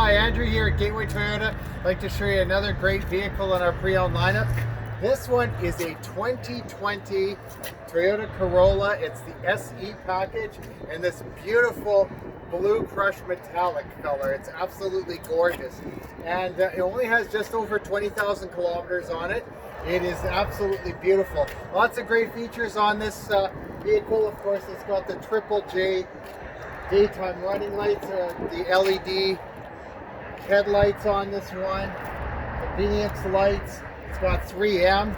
Hi, Andrew here at Gateway Toyota. I'd like to show you another great vehicle in our pre-owned lineup. This one is a 2020 Toyota Corolla. It's the SE package in this beautiful blue crushed metallic color. It's absolutely gorgeous. And it only has just over 20,000 kilometers on it. It is absolutely beautiful. Lots of great features on this vehicle. Of course, it's got the Triple J daytime running lights, the LED headlights on this one, convenience lights. It's got 3M.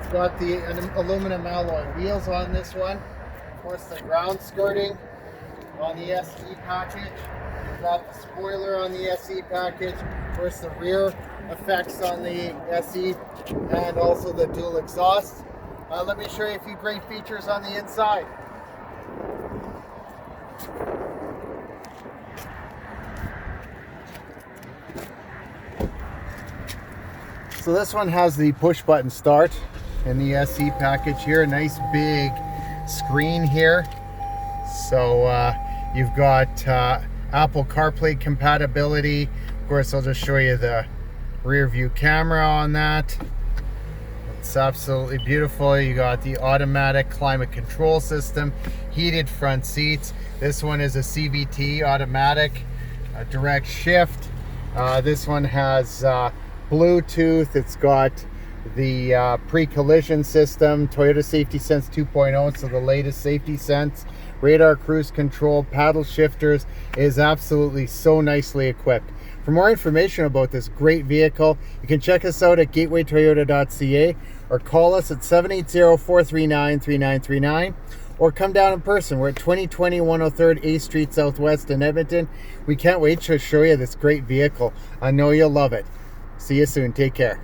It's got the aluminum alloy wheels on this one. Of course, the ground skirting on the SE package. You've got the spoiler on the SE package. Of course, the rear effects on the SE, and also the dual exhaust. Let me show you a few great features on the inside. So this one has the push button start in the SE package here. A nice big screen here. So you've got Apple CarPlay compatibility. Of course, I'll just show you the rear view camera on that. It's absolutely beautiful. You got the automatic climate control system, heated front seats. This one is a CVT automatic, direct shift. This one has Bluetooth. It's got the pre-collision system, Toyota Safety Sense 2.0, so the latest safety sense. Radar cruise control, paddle shifters. Is absolutely so nicely equipped. For more information about this great vehicle, you can check us out at gatewaytoyota.ca or call us at 780-439-3939 or come down in person. We're at 2020 103rd A Street Southwest in Edmonton. We can't wait to show you this great vehicle. I know you'll love it. See you soon. Take care.